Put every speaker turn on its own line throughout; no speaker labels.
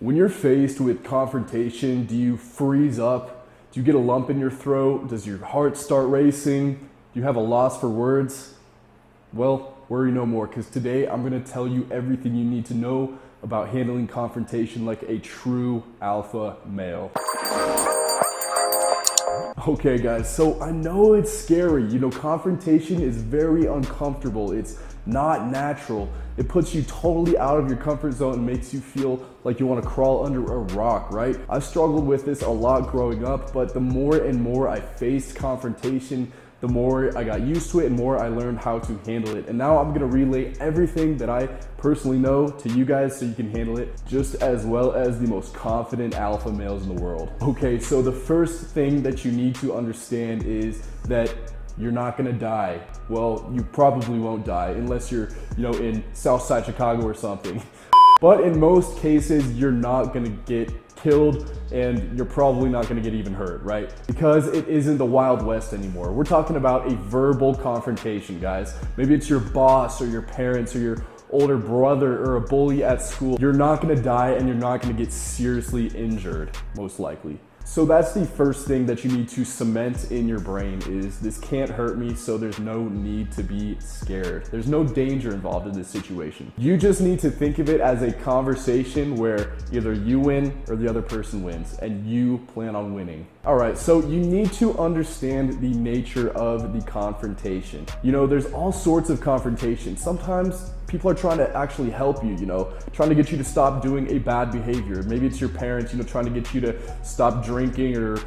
When you're faced with confrontation, do you freeze up? Do you get a lump in your throat? Does your heart start racing? Do you have a loss for words? Well, worry no more, because today I'm going to tell you everything you need to know about handling confrontation like a true alpha male. Okay guys, so I know it's scary. Confrontation is very uncomfortable. It's not natural. It puts you totally out of your comfort zone and makes you feel like you want to crawl under a rock, right? I've struggled with this a lot growing up, but the more and more I faced confrontation, the more I got used to it and more I learned how to handle it. And now I'm gonna relay everything that I personally know to you guys so you can handle it just as well as the most confident alpha males in the world. Okay, so the first thing that you need to understand is that you're not gonna die. Well, you probably won't die unless you're, in Southside Chicago or something. But in most cases, you're not gonna get killed and you're probably not gonna get even hurt, right? Because it isn't the Wild West anymore. We're talking about a verbal confrontation, guys. Maybe it's your boss or your parents or your older brother or a bully at school. You're not gonna die and you're not gonna get seriously injured, most likely. So that's the first thing that you need to cement in your brain is this can't hurt me, so there's no need to be scared. There's no danger involved in this situation. You just need to think of it as a conversation where either you win or the other person wins, and you plan on winning. All right, so you need to understand the nature of the confrontation. There's all sorts of confrontation. Sometimes people are trying to actually help you, trying to get you to stop doing a bad behavior. Maybe it's your parents, trying to get you to stop drinking or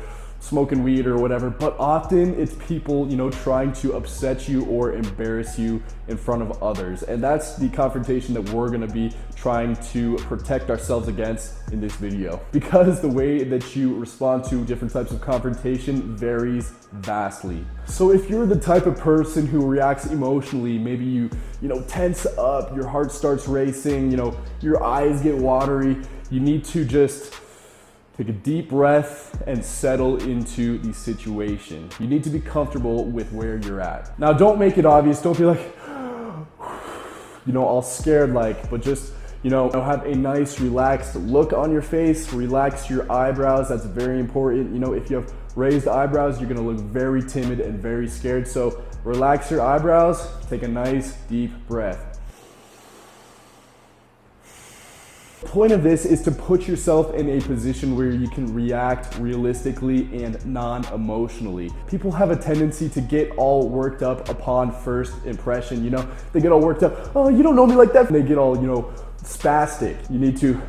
smoking weed or whatever. But often it's people, trying to upset you or embarrass you in front of others. And that's the confrontation that we're gonna be trying to protect ourselves against in this video. Because the way that you respond to different types of confrontation varies vastly. So if you're the type of person who reacts emotionally, maybe you tense up, your heart starts racing, your eyes get watery, you need to just take a deep breath and settle into the situation. You need to be comfortable with where you're at. Now, don't make it obvious. Don't be like, all scared but just, have a nice relaxed look on your face, relax your eyebrows. That's very important. If you have raised eyebrows, you're gonna look very timid and very scared. So relax your eyebrows, take a nice deep breath. The point of this is to put yourself in a position where you can react realistically and non-emotionally. People have a tendency to get all worked up upon first impression, They get all worked up, oh, you don't know me like that. And they get all, spastic. You need to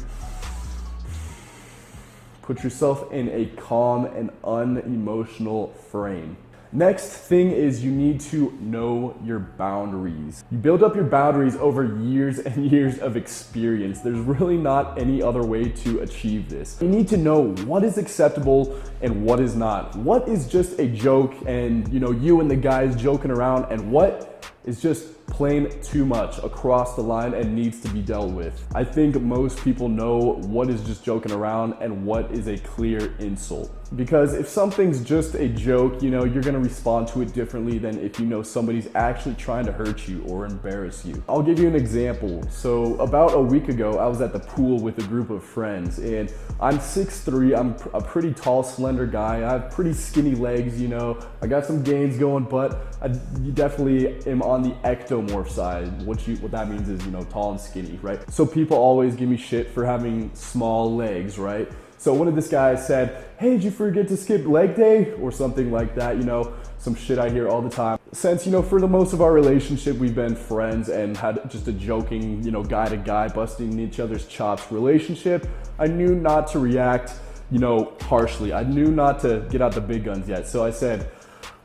put yourself in a calm and unemotional frame. Next thing is you need to know your boundaries. You build up your boundaries over years and years of experience. There's really not any other way to achieve this. You need to know what is acceptable and what is not. What is just a joke and you and the guys joking around, and what is just plain too much across the line and needs to be dealt with. I think most people know what is just joking around and what is a clear insult. Because if something's just a joke, you're gonna respond to it differently than if somebody's actually trying to hurt you or embarrass you. I'll give you an example. So about a week ago, I was at the pool with a group of friends, and I'm 6'3", I'm a pretty tall, slender guy. I have pretty skinny legs, I got some gains going, but I definitely am on the ectomorph side. What that means is, tall and skinny, right? So people always give me shit for having small legs, right? So one of this guys said, hey, did you forget to skip leg day? Or something like that, some shit I hear all the time. Since, for the most of our relationship, we've been friends and had just a joking, guy to guy, busting each other's chops relationship, I knew not to react, harshly. I knew not to get out the big guns yet. So I said,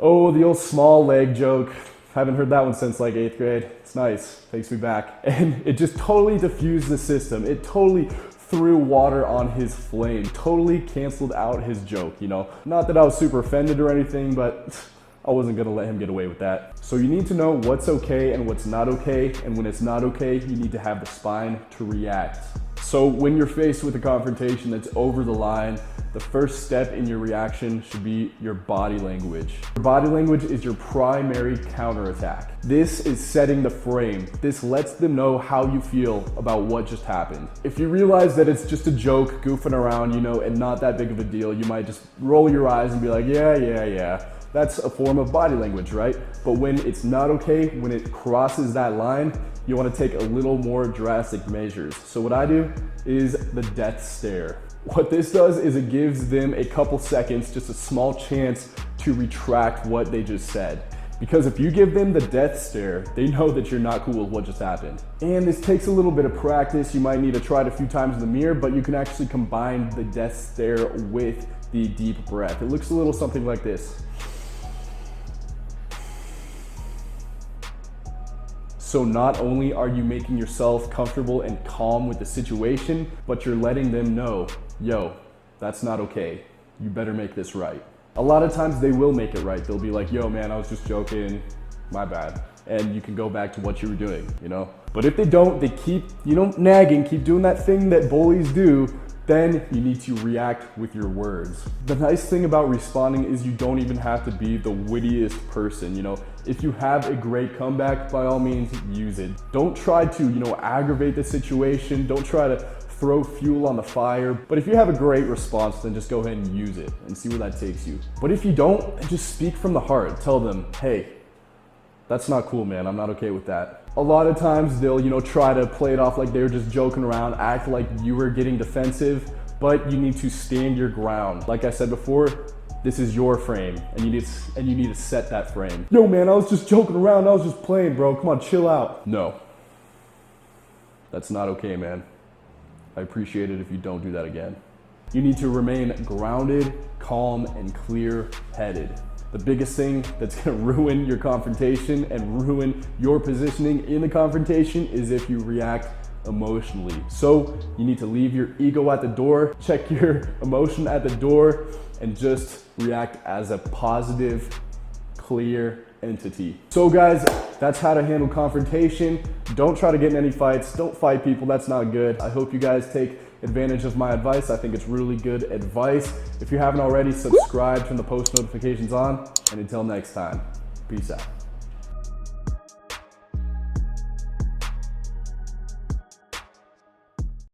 oh, the old small leg joke. Haven't heard that one since 8th grade. It's nice, takes me back. And it just totally diffused the system. It totally threw water on his flame, totally canceled out his joke, Not that I was super offended or anything, but I wasn't gonna let him get away with that. So you need to know what's okay and what's not okay, and when it's not okay, you need to have the spine to react. So when you're faced with a confrontation that's over the line, the first step in your reaction should be your body language. Your body language is your primary counterattack. This is setting the frame. This lets them know how you feel about what just happened. If you realize that it's just a joke, goofing around, and not that big of a deal, you might just roll your eyes and be like, yeah. That's a form of body language, right? But when it's not okay, when it crosses that line, you want to take a little more drastic measures. So what I do is the death stare. What this does is it gives them a couple seconds, just a small chance to retract what they just said. Because if you give them the death stare, they know that you're not cool with what just happened. And this takes a little bit of practice. You might need to try it a few times in the mirror, but you can actually combine the death stare with the deep breath. It looks a little something like this. So not only are you making yourself comfortable and calm with the situation, but you're letting them know, yo, that's not okay. You better make this right. A lot of times they will make it right. They'll be like, yo man, I was just joking, my bad. And you can go back to what you were doing, But if they don't, they keep, nagging, keep doing that thing that bullies do, then you need to react with your words. The nice thing about responding is you don't even have to be the wittiest person, If you have a great comeback, by all means, use it. Don't try to, aggravate the situation. Don't try to throw fuel on the fire. But if you have a great response, then just go ahead and use it and see where that takes you. But if you don't, just speak from the heart. Tell them, hey, that's not cool, man. I'm not okay with that. A lot of times they'll, try to play it off like they were just joking around, act like you were getting defensive, but you need to stand your ground. Like I said before, this is your frame, and you need to set that frame. Yo man, I was just joking around. I was just playing, bro. Come on, chill out. No, that's not okay, man. I appreciate it if you don't do that again. You need to remain grounded, calm, and clear-headed. The biggest thing that's gonna ruin your confrontation and ruin your positioning in the confrontation is if you react emotionally. So you need to leave your ego at the door, check your emotion at the door, and just react as a positive, clear entity. So guys, that's how to handle confrontation. Don't try to get in any fights. Don't fight people. That's not good. I hope you guys take advantage of my advice. I think it's really good advice. If you haven't already, subscribe, turn the post notifications on, and until next time, peace out.